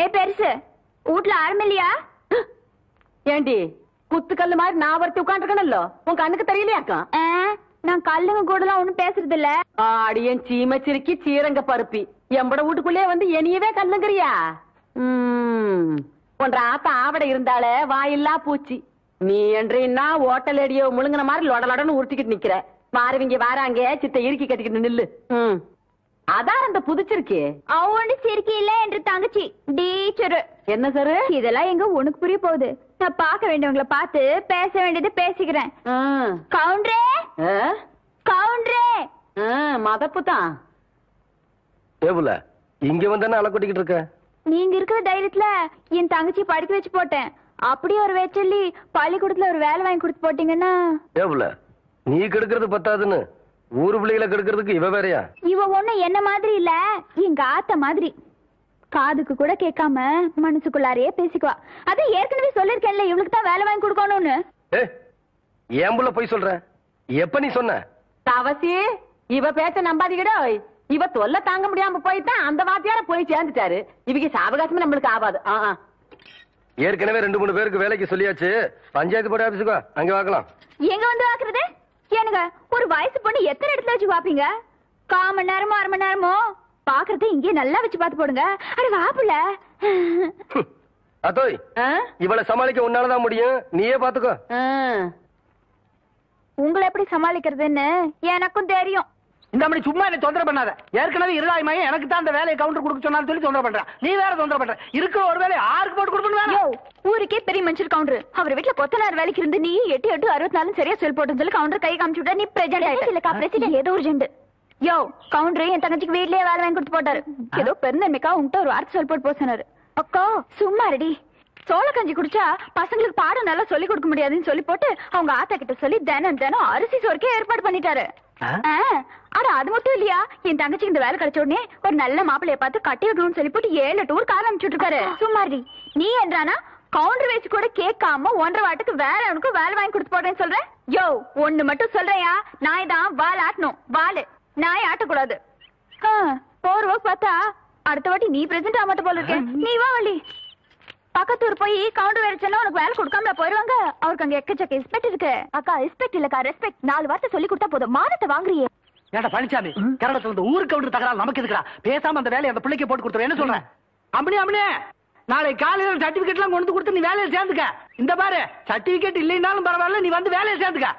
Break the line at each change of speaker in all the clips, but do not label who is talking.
ஏ பெருசு வீட்ல ஆரம்பம் இல்லையா?
ஏண்டி குத்துக்கல்லு மாதிரி நான் ஒருத்தி உட்காந்துருக்கணும்ல, உன் கண்ணுக்கு தெரியலையாக்கா?
நான் கல்லுங்க கூட எல்லாம் ஒண்ணும் பேசுறது இல்ல.
ஆடியன் சீமச்சிருக்கி சீரங்க பருப்பி எம்பட வீட்டுக்குள்ளே வந்து என்னையவே கல்லுங்கிறியா? ஒன்ற ஆத்த ஆவட இருந்தால வாயில்லா பூச்சி. நீ என்றா ஓட்டல் அடியோ முழுங்கின மாதிரி லொடலொடன்னு உருட்டிக்கிட்டு நிக்கிற. மாறுவிங்க வாராங்க சித்த இறுக்கி கட்டிக்கிட்டு நில்லு. அதான் அந்த புதுச்சிருக்கே
அவனு சிரிக்கி இல்ல என்று தங்கச்சி டீச்சரு.
என்ன சாரு
இதெல்லாம் எங்க உனக்கு புரிய போகுது? நான் பார்க்க வேண்டியவங்களை பார்த்து பேச வேண்டியது பேசிக்கிறேன். கவுண்டரே கவுண்டரே
மதப்பு தான்.
ஏபுல இங்க வந்தானே அலை கொட்டிக்கிட்டு இருக்க.
நீங்க இருக்கிற தைரியத்துல என் தங்கச்சி படிக்க வச்சு போட்டேன். அப்படியே ஒரு வேச்சொல்லி பள்ளிக்கூடத்துல ஒரு வேலை வாங்கி கொடுத்து போட்டீங்கன்னா.
ஏபுல நீ கெடுக்கிறது பத்தாதுன்னு ஊரு பிள்ளைகளை கெடுக்கிறதுக்கு இவ வேறையா?
இவ ஒண்ணு என்ன மாதிரி இல்ல, எங்க ஆத்த மாதிரி. காதுக்கு கூட கேட்காம மனசுக்குள்ளாரையே பேசிக்குவா. அது ஏற்கனவே சொல்லிருக்கேன்ல இவளுக்கு தான் வேலை வாங்கி கொடுக்கணும்னு.
ஏம்புல போய் சொல்ற? எப்ப நீ சொன்ன?
தவசி இவ பேச்ச நம்பாதீங்கடா. இவ தொல்லை தாங்க முடியாம போய்தான் அந்த வாத்தியார போய் சேர்ந்துட்டாரு. இவங்க சாவகாசமே நம்மளுக்கு ஆகாது.
ஏற்கனவே 2-3 பேருக்கு வேலைக்கு சொல்லியாச்சு. பஞ்சாயத்து போர்டு ஆபீஸுக்கு அங்க வாக்கலாம்.
எங்க வந்து வாக்குறது? ஏனுங்க ஒரு வயசு பொண்ணு எத்தனை இடத்துல வச்சு பாப்பீங்க? 1/4 மணி நேரமோ 1/2 மணி நேரமோ பாக்குறத இங்கே நல்லா வச்சு பாத்து போடுங்க. அட வாப்புல
அதோய் இவளை சமாளிக்க உன்னாலதான் முடியும். நீயே பாத்துக்கோ.
உங்களை எப்படி சமாளிக்கிறதுன்னு எனக்கும் தெரியும்.
இந்த மாதிரி சும்மா என்ன தொந்தரவு பண்ணாத. ஏற்கனவே 20,000 எனக்கு தான் அந்த வேலையை கவுண்டர் கொடுக்க சொன்னாலும் சொல்லி தொந்தரவு பண்ற. நீ வேற தொந்தரவு பண்ற. இருக்கிற ஒரு வேலையை ஆருக்கு போட்டு கொடுக்கணும்?
ஊருக்கே பெரிய மனுஷர் கவுண்டர். அவர் வீட்டுல கொத்தனார் வேலைக்கு இருந்து நீ 8 64 சரியா சொல் போட்டு சொல்லி கவுண்டர் கை காமிச்சு விட்டா நீ பிரசிடென்ட் இல்லக்கா. பிரசிடென்ட் ஏதோ ஒரு ஜெண்டு. யோ கவுண்டர் என் தங்கச்சிக்கு வீட்லயே வேலை வாங்கி கொடுத்து போட்டாரு. ஏதோ பெருந்தன்மைக்கா உங்ககிட்ட ஒரு வார்த்தை சொல் போட்டு போனாரு. அக்கா சும்மா ரெடி. சோள கஞ்சி குடிச்சா பசங்களுக்கு பாடம் நல்லா சொல்லி கொடுக்க முடியாதுன்னு சொல்லி போட்டு அவங்க ஆத்தா கிட்ட சொல்லி தினம் அரிசி சோறுக்கே ஏற்பாடு பண்ணிட்டாரு. ஆனா அது மட்டும் இல்லையா, என் தங்கச்சிக்கு இந்த வேலை கிடைச்ச உடனே ஒரு நல்ல மாப்பிள்ளைய பார்த்து கட்டி விடணும்னு சொல்லி போட்டு 7 டூர் கார் அனுப்பிச்சுட்டு இருக்காரு. சும்மாடி நீ என்றானா கவுண்டர் வயசு கூட கேட்காம 1.5 வாட்டுக்கு வேற அவனுக்கு வேலை வாங்கி கொடுத்து போட்டேன்னு சொல்றேன். யோ ஒண்ணு மட்டும் சொல்றையா, நாய் தான் வால் ஆட்டணும். வாலு நாய் ஆட்டக்கூடாது. போர் ஒர்க் பார்த்தா அடுத்த வாட்டி நீ பிரசன்ட் ஆக மாட்ட போல இருக்கேன். நீ வா வள்ளி. பக்கத்தூர் போய் கவுண்டர் வேற சொன்னா உனக்கு வேலை கொடுக்காம போயிருவாங்க. அவருக்கு அங்க எக்கச்சக்க ரெஸ்பெக்ட் இருக்கு. அக்கா ரெஸ்பெக்ட் இல்லக்கா ரெஸ்பெக்ட். 4 வார்த்தை சொல்லி கொடுத்தா போதும். மானத்தை வாங்குறியே.
ஏடா பழனிசாமி கரடத்துல இருந்து ஊருக்கு கவுண்டர் தகராறு நமக்கு இருக்குடா. பேசாம அந்த வேலையை அந்த பிள்ளைக்கு போட்டு கொடுத்துரு. என்ன சொல்றேன்? அம்மனே நாளை காலையில சர்டிபிகேட் எல்லாம் கொண்டு கொடுத்து நீ வேலையை சேர்ந்துக்க. இந்த பாரு சர்டிபிகேட் இல்லைன்னாலும் பரவாயில்ல, நீ வந்து வேலையை சேர்ந்துக்க.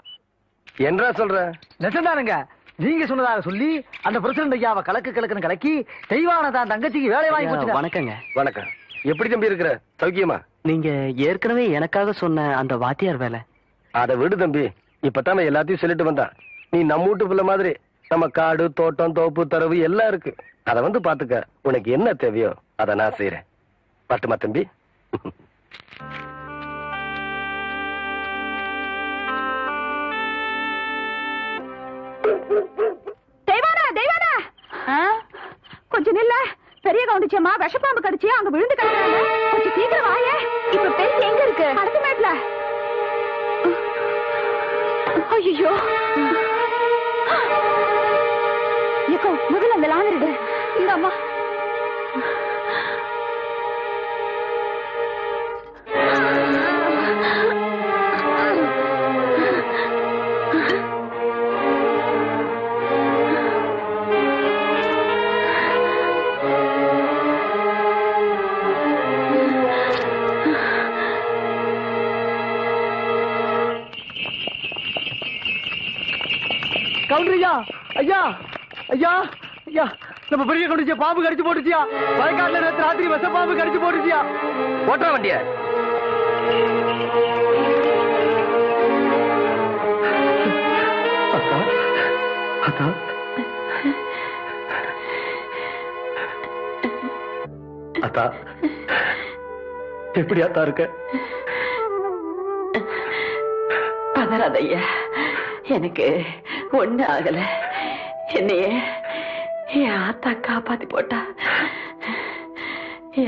என்ன சொல்ற?
நெசந்தானுங்க நீங்க சொன்னதாக சொல்லி அந்த பிரசிடண்ட் ஐயாவை கலக்குன்னு கலக்கி தெய்வான தான் தங்கச்சிக்கு வேலை வாங்கி கொடுத்து.
வணக்கங்க.
வணக்கம். எப்படி தம்பி இருக்கிற? சௌக்கியமா?
நீங்க ஏற்கனவே எனக்காக சொன்ன அந்த வாத்தியார் வேலை
அதை விடு தம்பி. இப்பதான் எல்லாத்தையும் சொல்லிட்டு வந்தா. நீ நம்ம வீட்டு பிள்ளை மாதிரி நம்ம காடு தோட்டம் தோப்பு தரவு எல்லாம் இருக்கு. அதை வந்து பாத்துக்க. உனக்கு என்ன தேவையோ அதை நான் செய்யறேன். பட்டுமா தம்பி?
கொஞ்சம் நில்ல. பெரிய கவுண்டிச்சம்மா விஷப்பாம்பு கடிச்சு அங்க விழுந்து கிடக்குறாங்க. கொஞ்சம் சீக்கிரம் வாயே. இப்ப பெருசு எங்க இருக்கு? அடுத்த மேட்ல. ஐயோ ஏக்கோ முதல்ல அந்த லாந்தரிடு. இந்த அம்மா
கவுண்டரியா ஐயா ஐயா ஐயா நம்ம பெரிய கவுண்டிச்சியா பாம்பு கடிச்சு போட்டுச்சியா. வயக்காட்டுல நேற்று ராத்திரி விஷ பாம்பு கடிச்சு போட்டுச்சியா.
ஓட்ட வண்டிய அத்தா எப்படி அத்தா இருக்க?
பதறாத ஐயா, எனக்கு ஒண்ணு ஆகல. என்னைய என் ஆத்தா காப்பாத்தி போட்டா.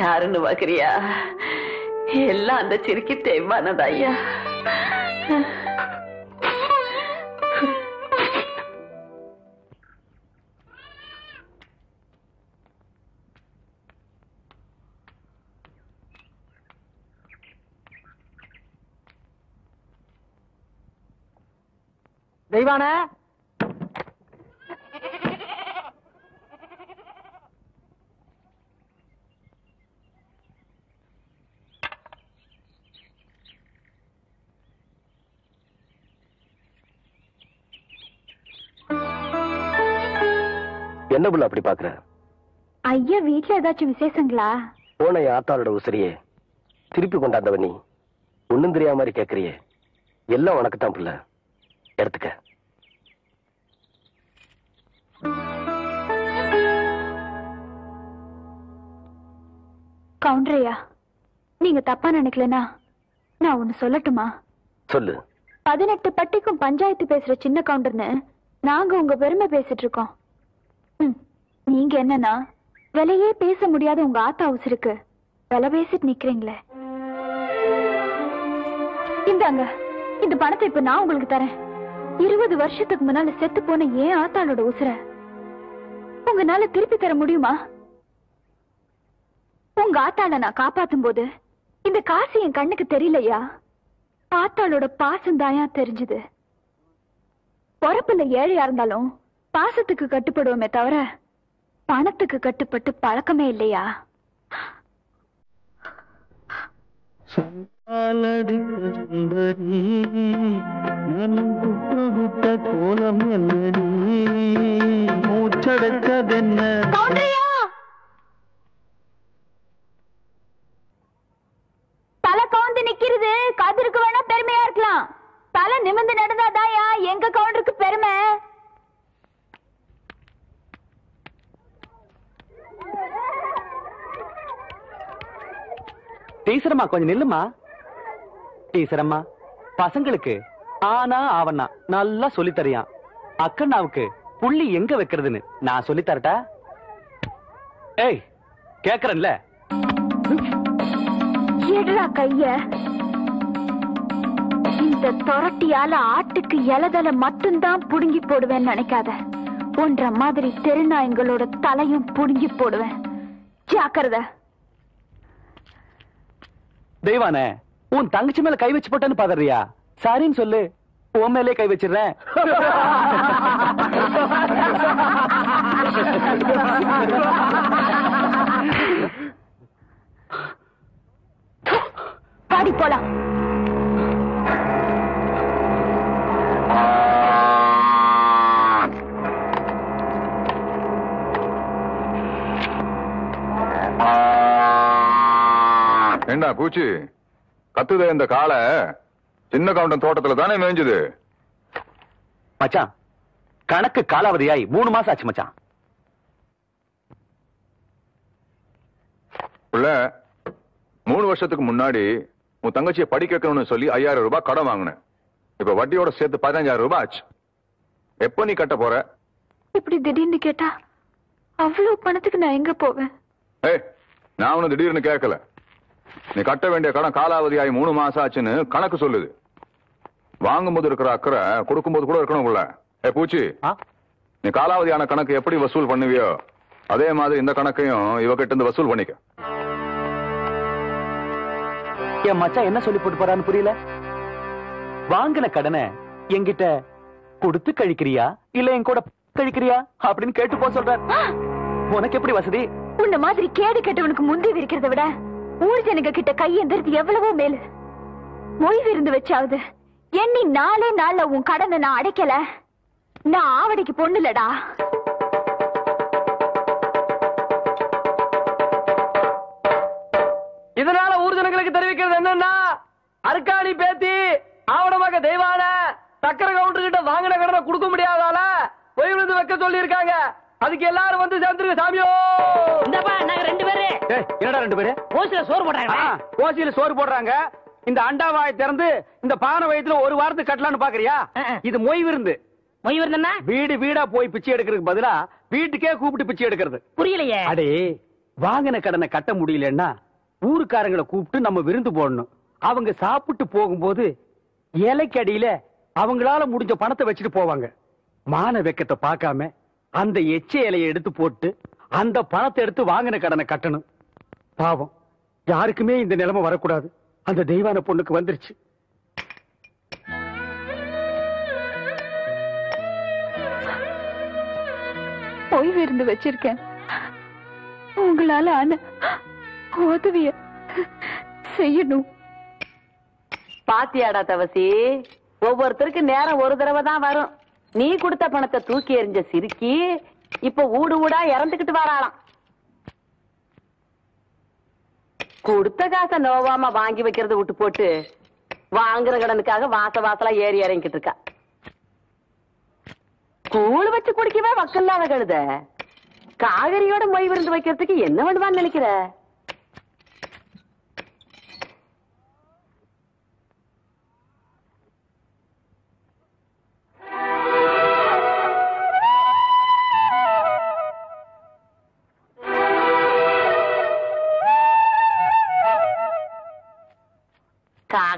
யாருன்னு பாக்குறியா? எல்லாம் அந்த சிரிக்கி தேய்மானதா ஐயா.
தெய்வான
என்ன புள்ள அப்படி பாக்குற?
ஐயா வீட்டுல ஏதாச்சும் விசேஷங்களா?
போன ஆத்தாளோட உசிரியே திருப்பி கொண்டாந்தவ நீ ஒண்ணும் தெரியாம மாதிரி கேக்குறியே. எல்லாம் உனக்கு தான் புள்ள, எடுத்துக்க.
கவுண்டரையா, நீங்க தப்பா நினைக்கலனா நான் ஒண்ணு சொல்லட்டுமா?
சொல்லு.
18 பட்டிக்கும் பஞ்சாயத்து பேசுற சின்ன கவுண்டர்னு நாங்க உங்க பெருமை பேசிட்டு இருக்கோம். நீங்க என்னன்னா விலையே பேச முடியாத உங்க ஆத்தா உசுருக்கு விலை பேசிட்டு நிக்கிறீங்களே. இந்தாங்க, இந்த பணத்தை இப்ப நான் உங்களுக்கு தரேன். 20 வருஷத்துக்கு முன்னால செத்து போன ஏன் ஆத்தாளோட உசுர உங்களால திருப்பி தர முடியுமா? உங்க ஆத்தாள நான் காப்பாத்தும் போது இந்த காசு என் கண்ணுக்கு தெரியலையா? ஆத்தாளோட பாசம் தாயா தெரிஞ்சது. பொறப்புல ஏழையா இருந்தாலும் பாசத்துக்கு கட்டுப்படுவோமே தவிர பணத்துக்கு கட்டுப்பட்டு பழக்கமே இல்லையா?
கோலம் என்ன மூச்சடைச்சதென்ன?
தலை கவுந்து நிக்கிறது கதிருக்கு வேணா பெருமையா இருக்கலாம். தலை நிமிர்ந்து நடந்தாதாயா எங்க கவுண்டருக்கு பெருமை.
டீச்சரம்மா கொஞ்சம் நில்லுமா. டீச்சரம்மா, பசங்களுக்கு ஆனா ஆவண்ணா நல்லா சொல்லி தரியான். அக்கண்ணாவுக்கு புள்ளி எங்க வைக்கிறதுன்னு நான் சொல்லி தரட்டா? ஏய், கேக்குறேன்ல.
எடுறா கைய. இந்த தொரட்டியால ஆட்டுக்கு இலதலை மட்டும்தான் புடுங்கி போடுவேன்னு நினைக்காத. ஒன்ற மாதிரி தெருநாயங்களோட தலையும் புடுங்கி போடுவேன். ஜாக்கிரதை.
தெய்வானே, உன் தங்கச்சி மேல கை வச்சு போட்டேன்னு பாதறியா? சாரின்னு சொல்லு, உன் மேலே கை வச்சிடுறேன்.
பாடி போலாம்.
என்ன பூச்சி கத்துதே இந்த காலை? சின்ன கவுண்டன் தோட்டத்துல தானே மேய்ஞ்சது.
மச்சான், கணக்கு காலாவதியாய் 3 மாசம் ஆச்சு மச்சான்.
உள்ள 3 வருஷத்துக்கு முன்னாடி உன் தங்கச்சியை படிக்க வைக்கணும்னு சொல்லி 5000 ரூபாய் கடன் வாங்கினேன். இப்ப வட்டியோட சேர்த்து 15000 ரூபாய் ஆச்சு. எப்ப நீ கட்ட போற?
இப்படி திடீர்னு கேட்டா அவ்வளவு பணத்துக்கு நான் எங்க போவேன்?
ஏய், நான் உன்னை திடீர்னு கேட்கல. நீ கட்ட வேண்டிய கடன் காலாவதியாகி 3 மாசம் ஆச்சுன்னு கணக்கு சொல்லுது. வாங்கும்போது இருக்கிற அக்கறை கொடுக்கும்போது கூட இருக்கணும்ல. ஏ பூச்சி, நீ காலாவதியான கணக்கு எப்படி வசூல் பண்ணுவியோ அதே மாதிரி இந்த கணக்கையும் இவகிட்ட இருந்து வசூல் பண்ணிக்க.
என் மச்சான் என்ன சொல்லி போட்டு போறான்னு புரியல. வாங்கின கடனை என்கிட்ட கொடுத்து கழிக்கிறியா இல்ல என் கூட கழிக்கிறியா அப்படின்னு கேட்டு போ சொல்ற. உனக்கு எப்படி வசதி?
உன்ன மாதிரி கேடு கெட்டவனுக்கு முந்தி இருக்கிறத விட ஊர் ஜனங்க கிட்ட கையெந்திரது எவ்வளவோ மேலு. மொய் விருந்து வச்சாவது எண்ணி 4 நாள்ல உன் கடனை நான் அடைக்கல. நான் ஆவடிக்கு பொண்ணுலடா.
இதனால ஊர் ஜனங்களுக்கு தெரிவிக்கிறது என்னன்னா, அருக்காணி பேத்தி ஆவணமாக தெய்வான சக்கர கவுண்டர் கிட்ட வாங்கின கடனை கொடுக்க முடியாதால பொய் விழுந்து வைக்க சொல்லி இருக்காங்க. அதுக்கு எல்லாரும் வந்து சேர்ந்துருங்க சாமியோ.
இந்தப்பா நாங்க 2 பேரு.
என்னடா 2 பேரு?
ஓசில சோறு போட்டாங்க.
கோசியில சோறு போடுறாங்க. இந்த அண்டாவாயை திறந்து இந்த பானை வயித்துல ஒரு வாரத்துக்கு கட்டலான்னு பாக்குறியா? இது மொய் விருந்து.
மொய் விருந்தா?
வீடு வீடா போய் பிச்சை எடுக்கிறதுக்கு பதிலா வீட்டுக்கே கூப்பிட்டு பிச்சை எடுக்கிறது.
புரியலையே.
அடே, வாங்கின கடனை கட்ட முடியலன்னா ஊருக்காரங்களை கூப்பிட்டு நம்ம விருந்து போடணும். அவங்க சாப்பிட்டு போகும்போது இலைக்கு அடியில அவங்களால முடிஞ்ச பணத்தை வச்சுட்டு போவாங்க. மான வெக்கத்தை பார்க்காம அந்த எச்ச இலையை எடுத்து போட்டு அந்த பணத்தை எடுத்து வாங்கின கடனை கட்டணும். பாவம், யாருக்குமே இந்த நிலைமை வரக்கூடாது. அந்த தெய்வான பொண்ணுக்கு வந்துருச்சு.
விருந்து வச்சிருக்கேன். உங்களால ஆன உதவிய செய்யணும்.
பாத்தியாடா தவசி, ஒவ்வொருத்தருக்கு நேரம் ஒரு தடவை தான் வரும். நீ கொடுத்த பணத்தை தூக்கி எறிஞ்ச சிரிக்கி இப்ப ஊடு ஊடா இறந்துகிட்டு வராளாம். கொடுத்த காசை நோவாம வாங்கி வைக்கிறத விட்டு போட்டு வாங்குற கடனுக்காக வாசலா ஏறி இறங்கிட்டு இருக்கா. கூழ் வச்சு குடிக்கவே வக்கல்லாத கழுத காவிரியோட மொய் விருந்து வைக்கிறதுக்கு என்ன பண்ணுவான்னு நினைக்கிற?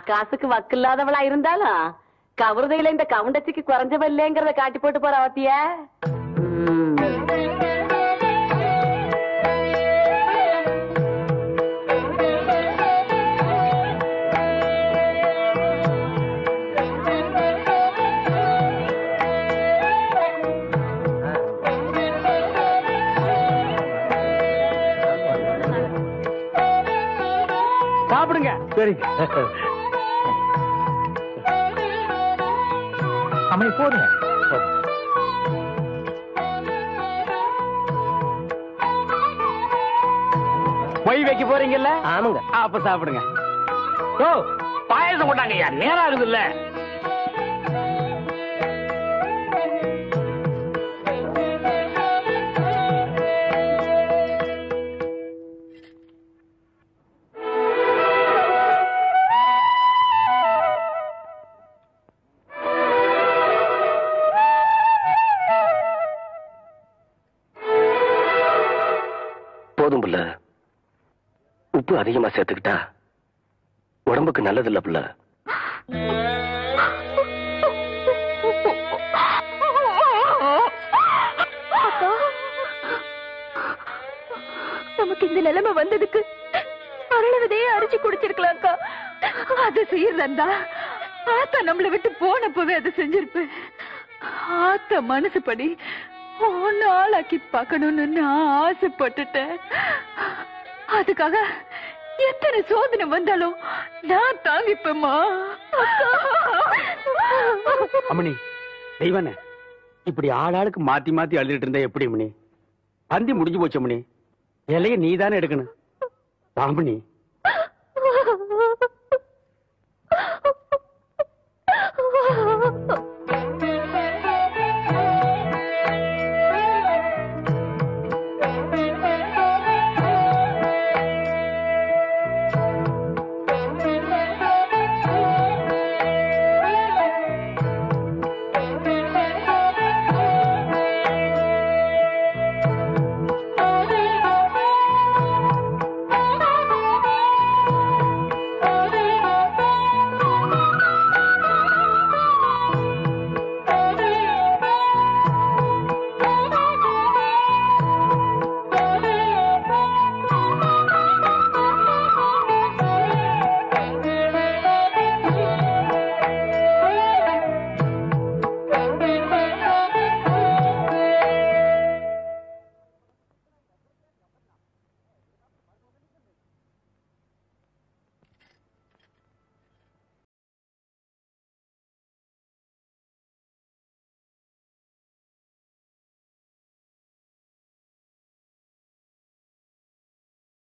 காசுக்கு வக்கில்லாதவளா இருந்தாலும் கவருதையில இந்த கவுண்டச்சிக்கு குறைஞ்சவில்லைங்கிறத காட்டி போட்டு போற அவத்திய.
சாப்பிடுங்க. சரி
அம்மா போடுங்க.
மொய் வைக்க போறீங்கல்ல?
ஆமாங்க.
அப்ப சாப்பிடுங்க.
ஓ பாயசம் கொண்டாங்க ஐயா, நேரம் ஆகுது இல்ல.
போதும் புள்ள, உப்பு அதிகமா சேர்த்துக்கிட்டா உடம்புக்கு நல்லது இல்ல புள்ள.
நமக்கு இந்த நிலைமை வந்ததுக்கு அருளவதையே அரிச்சு குடிச்சிருக்கலாம் அக்கா. அதை செய்யறதா ஆத்தா நம்மளை விட்டு போனப்பவே அதை செஞ்சிருப்பேன். ஆத்தா மனசுப்படி ஒன்னு ஆளாக்கி பார்க்கணும்னு நான் ஆசைப்பட்டுட்டேன். அதுக்காக எத்தனை சோதனை வந்தாலும் நான் தாங்கிப்பேம்மா.
அம்மணி தெய்வனே, இப்படி ஆளாளுக்கு மாத்தி மாத்தி அழுதுட்டு இருந்தா எப்படி அம்மணி? பந்தி முடிஞ்சு போச்சு அம்மணி. இலைய நீ தானே எடுக்கணும். வாமணி